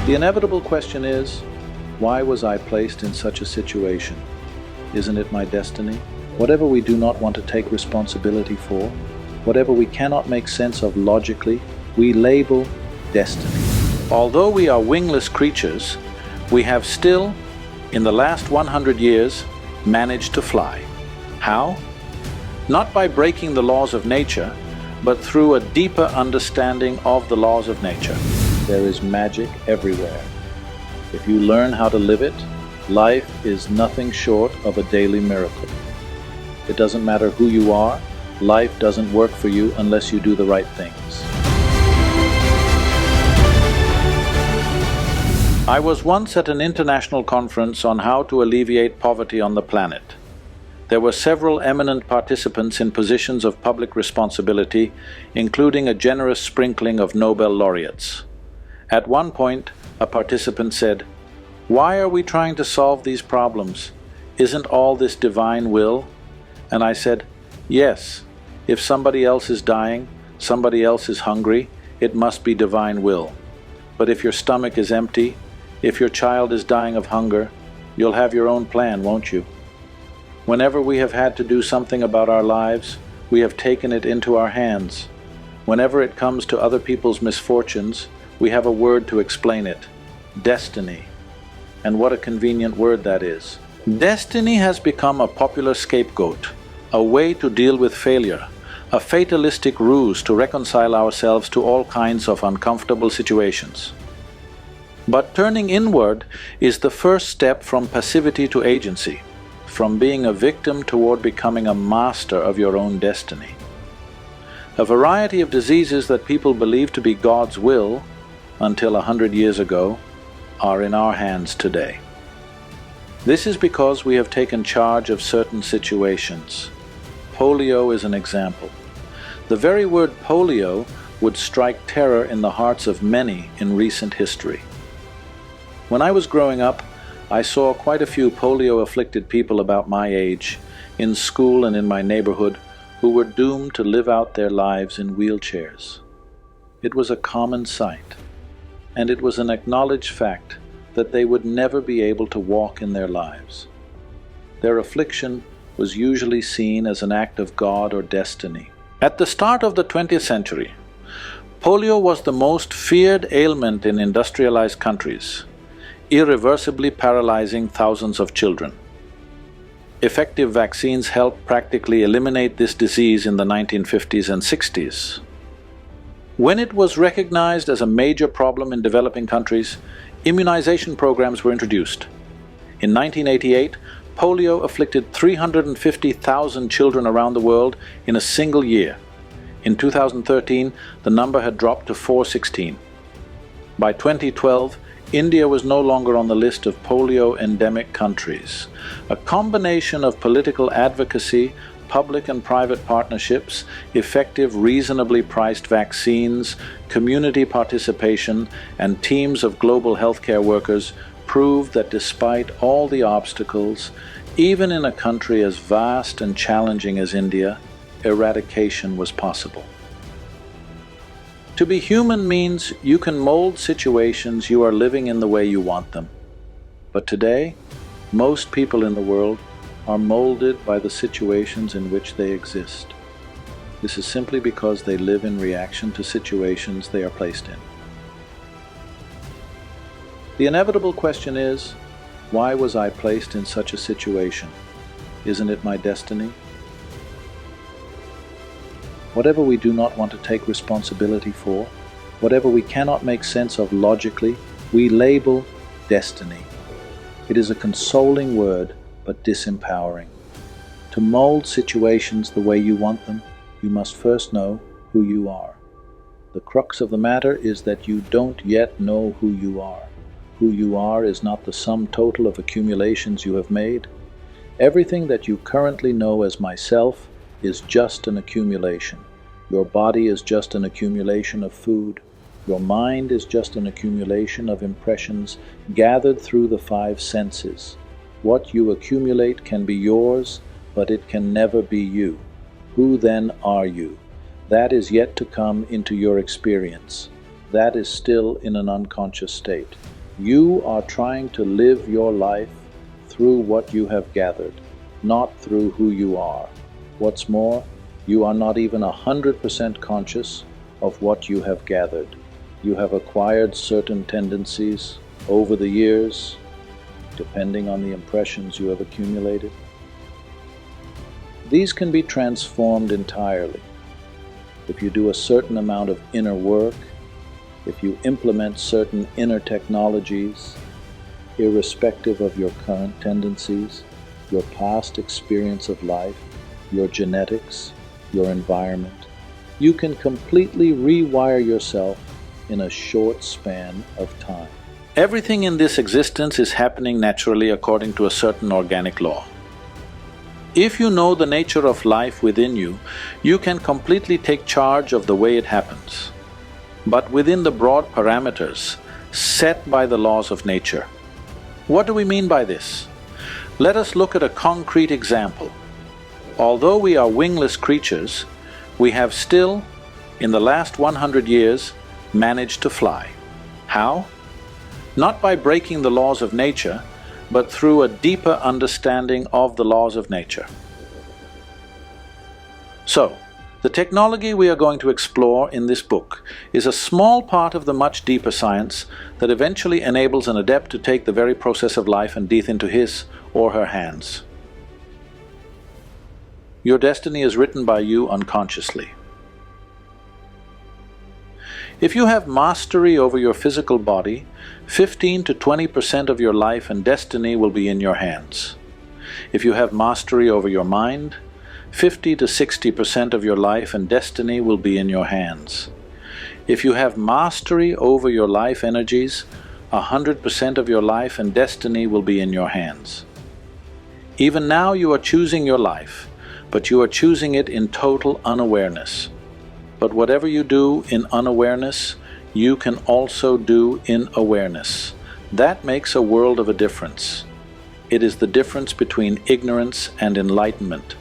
The inevitable question is, why was I placed in such a situation? Isn't it my destiny? Whatever we do not want to take responsibility for, whatever we cannot make sense of logically, we label destiny. Although we are wingless creatures, we have still, in the last 100 years, managed to fly. How? Not by breaking the laws of nature, but through a deeper understanding of the laws of nature. There is magic everywhere. If you learn how to live it, life is nothing short of a daily miracle. It doesn't matter who you are, life doesn't work for you unless you do the right things. I was once at an international conference on how to alleviate poverty on the planet. There were several eminent participants in positions of public responsibility, including a generous sprinkling of Nobel laureates. At one point, a participant said, "Why are we trying to solve these problems? Isn't all this divine will?" And I said, "Yes, if somebody else is dying, somebody else is hungry, it must be divine will. But if your stomach is empty, if your child is dying of hunger, you'll have your own plan, won't you?" Whenever we have had to do something about our lives, we have taken it into our hands. Whenever it comes to other people's misfortunes, we have a word to explain it: destiny. And what a convenient word that is. Destiny has become a popular scapegoat, a way to deal with failure, a fatalistic ruse to reconcile ourselves to all kinds of uncomfortable situations. But turning inward is the first step from passivity to agency, from being a victim toward becoming a master of your own destiny. A variety of diseases that people believe to be God's will, until 100 years ago, are in our hands today. This is because we have taken charge of certain situations. Polio is an example. The very word polio would strike terror in the hearts of many in recent history. When I was growing up, I saw quite a few polio-afflicted people about my age, in school and in my neighborhood, who were doomed to live out their lives in wheelchairs. It was a common sight, and it was an acknowledged fact that they would never be able to walk in their lives. Their affliction was usually seen as an act of God or destiny. At the start of the 20th century, polio was the most feared ailment in industrialized countries, irreversibly paralyzing thousands of children. Effective vaccines helped practically eliminate this disease in the 1950s and 60s. When it was recognized as a major problem in developing countries, immunization programs were introduced. In 1988, polio afflicted 350,000 children around the world in a single year. In 2013, the number had dropped to 416. By 2012, India was no longer on the list of polio-endemic countries. A combination of political advocacy, public and private partnerships, effective, reasonably priced vaccines, community participation, and teams of global healthcare workers proved that despite all the obstacles, even in a country as vast and challenging as India, eradication was possible. To be human means you can mold situations you are living in the way you want them. But today, most people in the world are molded by the situations in which they exist. This is simply because they live in reaction to situations they are placed in. The inevitable question is, why was I placed in such a situation? Isn't it my destiny? Whatever we do not want to take responsibility for, whatever we cannot make sense of logically, we label destiny. It is a consoling word, but disempowering. To mold situations the way you want them, you must first know who you are. The crux of the matter is that you don't yet know who you are. Who you are is not the sum total of accumulations you have made. Everything that you currently know as myself is just an accumulation. Your body is just an accumulation of food. Your mind is just an accumulation of impressions gathered through the 5 senses. What you accumulate can be yours, but it can never be you. Who then are you? That is yet to come into your experience. That is still in an unconscious state. You are trying to live your life through what you have gathered, not through who you are. What's more, you are not even 100% conscious of what you have gathered. You have acquired certain tendencies over the years, depending on the impressions you have accumulated. These can be transformed entirely if you do a certain amount of inner work, if you implement certain inner technologies, irrespective of your current tendencies, your past experience of life, your genetics, your environment. You can completely rewire yourself in a short span of time. Everything in this existence is happening naturally according to a certain organic law. If you know the nature of life within you, you can completely take charge of the way it happens, but within the broad parameters set by the laws of nature. What do we mean by this? Let us look at a concrete example. Although we are wingless creatures, we have still, in the last 100 years, managed to fly. How? Not by breaking the laws of nature, but through a deeper understanding of the laws of nature. So, the technology we are going to explore in this book is a small part of the much deeper science that eventually enables an adept to take the very process of life and death into his or her hands. Your destiny is written by you unconsciously. If you have mastery over your physical body, 15 to 20% of your life and destiny will be in your hands. If you have mastery over your mind, 50 to 60% of your life and destiny will be in your hands. If you have mastery over your life energies, 100% of your life and destiny will be in your hands. Even now you are choosing your life, but you are choosing it in total unawareness. But whatever you do in unawareness, you can also do in awareness. That makes a world of a difference. It is the difference between ignorance and enlightenment.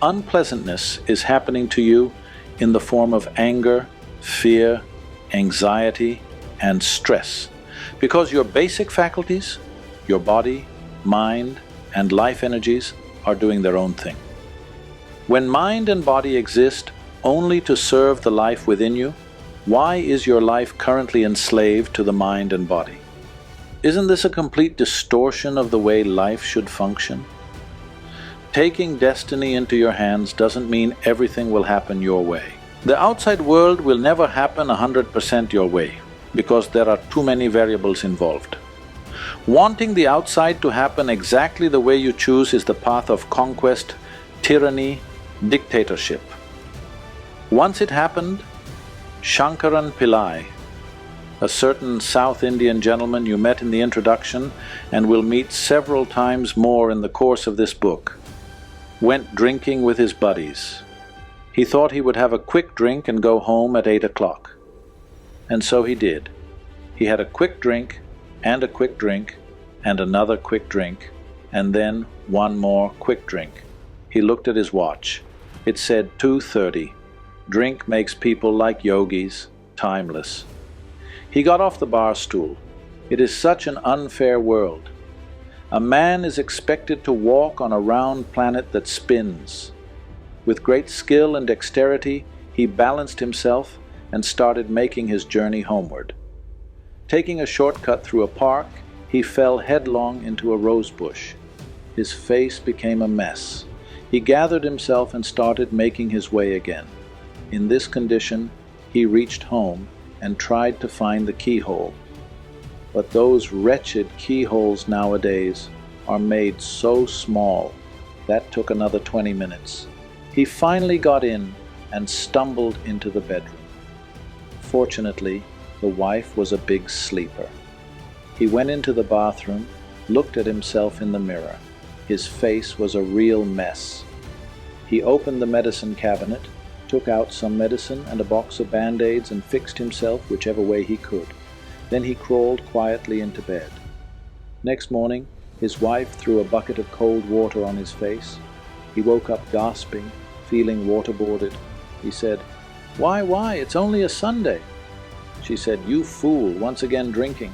Unpleasantness is happening to you in the form of anger, fear, anxiety, and stress, because your basic faculties, your body, mind, and life energies are doing their own thing. When mind and body exist only to serve the life within you, why is your life currently enslaved to the mind and body? Isn't this a complete distortion of the way life should function? Taking destiny into your hands doesn't mean everything will happen your way. The outside world will never happen 100% your way, because there are too many variables involved. Wanting the outside to happen exactly the way you choose is the path of conquest, tyranny, dictatorship. Once it happened, Shankaran Pillai, a certain South Indian gentleman you met in the introduction and will meet several times more in the course of this book, went drinking with his buddies. He thought he would have a quick drink and go home at 8 o'clock. And so he did. He had a quick drink and a quick drink and another quick drink and then one more quick drink. He looked at his watch. It said 2:30. Drink makes people like yogis timeless. He got off the bar stool. It is such an unfair world. A man is expected to walk on a round planet that spins. With great skill and dexterity, he balanced himself and started making his journey homeward. Taking a shortcut through a park, he fell headlong into a rose bush. His face became a mess. He gathered himself and started making his way again. In this condition, he reached home and tried to find the keyhole. But those wretched keyholes nowadays are made so small. That took another 20 minutes. He finally got in and stumbled into the bedroom. Fortunately, the wife was a big sleeper. He went into the bathroom, looked at himself in the mirror. His face was a real mess. He opened the medicine cabinet, took out some medicine and a box of Band-Aids and fixed himself whichever way he could. Then he crawled quietly into bed. Next morning, his wife threw a bucket of cold water on his face. He woke up gasping, feeling waterboarded. He said, Why, it's only a Sunday." She said, "You fool, once again drinking."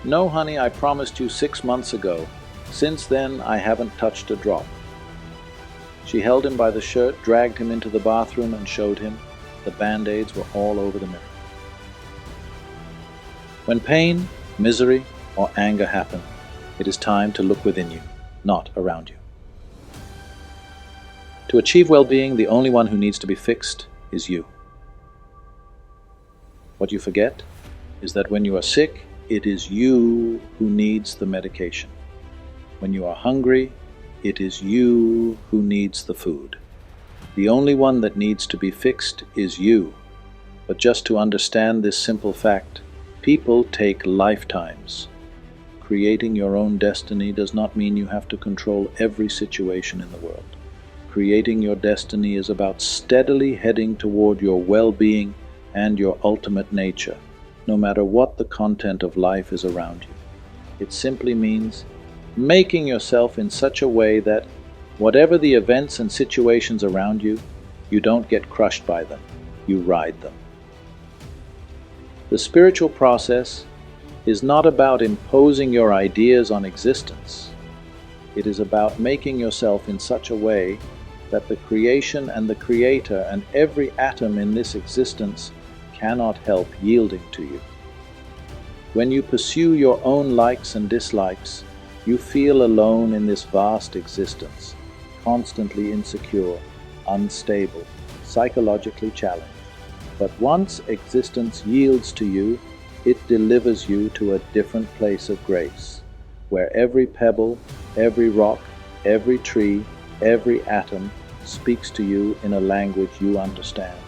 "No, honey, I promised you 6 months ago. Since then, I haven't touched a drop." She held him by the shirt, dragged him into the bathroom, and showed him the band-aids were all over the mirror. When pain, misery, or anger happen, it is time to look within you, not around you. To achieve well-being, the only one who needs to be fixed is you. What you forget is that when you are sick, it is you who needs the medication. When you are hungry, it is you who needs the food. The only one that needs to be fixed is you. But just to understand this simple fact, people take lifetimes. Creating your own destiny does not mean you have to control every situation in the world. Creating your destiny is about steadily heading toward your well-being and your ultimate nature, no matter what the content of life is around you. It simply means making yourself in such a way that, whatever the events and situations around you, you don't get crushed by them, you ride them. The spiritual process is not about imposing your ideas on existence. It is about making yourself in such a way that the creation and the creator and every atom in this existence cannot help yielding to you. When you pursue your own likes and dislikes, you feel alone in this vast existence, constantly insecure, unstable, psychologically challenged. But once existence yields to you, it delivers you to a different place of grace, where every pebble, every rock, every tree, every atom speaks to you in a language you understand.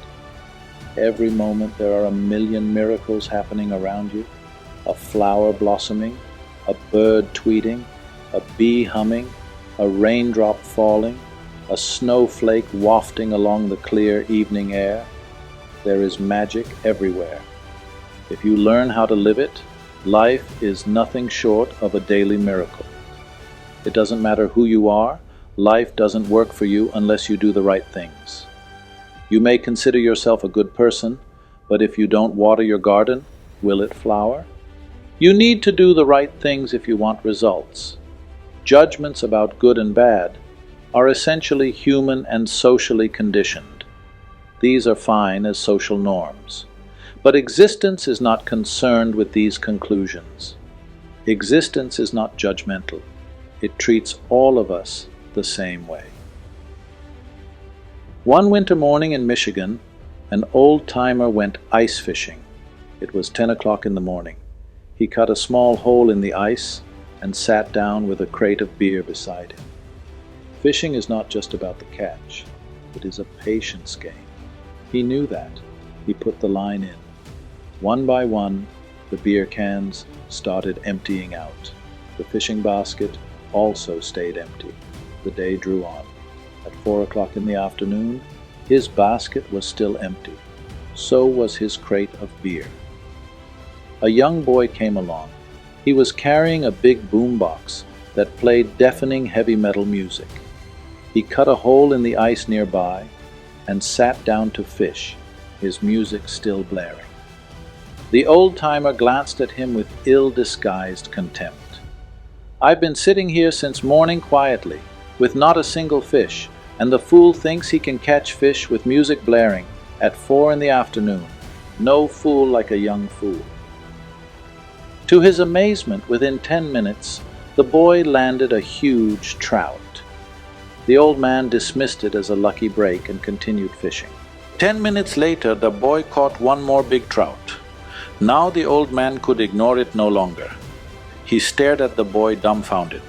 Every moment there are a million miracles happening around you, a flower blossoming, a bird tweeting, a bee humming, a raindrop falling, a snowflake wafting along the clear evening air. There is magic everywhere. If you learn how to live it, life is nothing short of a daily miracle. It doesn't matter who you are, life doesn't work for you unless you do the right things. You may consider yourself a good person, but if you don't water your garden, will it flower? You need to do the right things if you want results. Judgments about good and bad are essentially human and socially conditioned. These are fine as social norms. But existence is not concerned with these conclusions. Existence is not judgmental. It treats all of us the same way. One winter morning in Michigan, an old-timer went ice fishing. It was 10 o'clock in the morning. He cut a small hole in the ice and sat down with a crate of beer beside him. Fishing is not just about the catch. It is a patience game. He knew that. He put the line in. One by one, the beer cans started emptying out. The fishing basket also stayed empty. The day drew on. At 4 o'clock in the afternoon, his basket was still empty. So was his crate of beer. A young boy came along. He was carrying a big boombox that played deafening heavy metal music. He cut a hole in the ice nearby and sat down to fish, his music still blaring. The old-timer glanced at him with ill-disguised contempt. "I've been sitting here since morning quietly, with not a single fish, and the fool thinks he can catch fish with music blaring at 4 in the afternoon. No fool like a young fool." To his amazement, within 10 minutes, the boy landed a huge trout. The old man dismissed it as a lucky break and continued fishing. 10 minutes later, the boy caught one more big trout. Now the old man could ignore it no longer. He stared at the boy dumbfounded.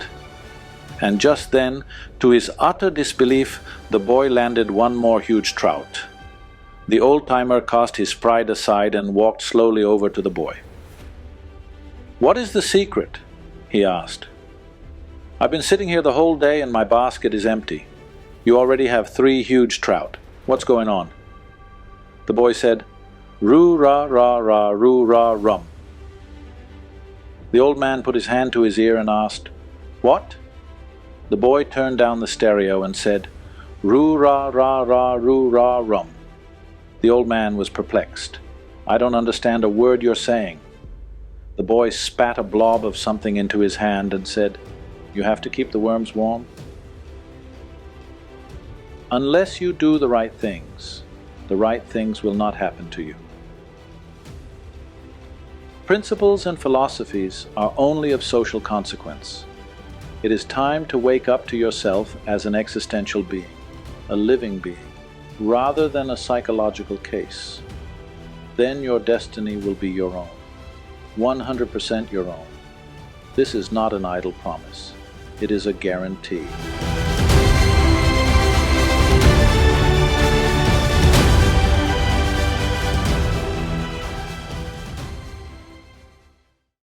And just then, to his utter disbelief, the boy landed one more huge trout. The old-timer cast his pride aside and walked slowly over to the boy. "What is the secret?" he asked. "I've been sitting here the whole day and my basket is empty. You already have 3 huge trout. What's going on?" The boy said, "Roo-ra-ra-ra, roo-ra-rum." The old man put his hand to his ear and asked, "What?" The boy turned down the stereo and said, "Roo-ra-ra-ra, roo-ra-rum." The old man was perplexed. "I don't understand a word you're saying." The boy spat a blob of something into his hand and said, "You have to keep the worms warm?" Unless you do the right things will not happen to you. Principles and philosophies are only of social consequence. It is time to wake up to yourself as an existential being, a living being, rather than a psychological case. Then your destiny will be your own, 100% your own. This is not an idle promise. It is a guarantee.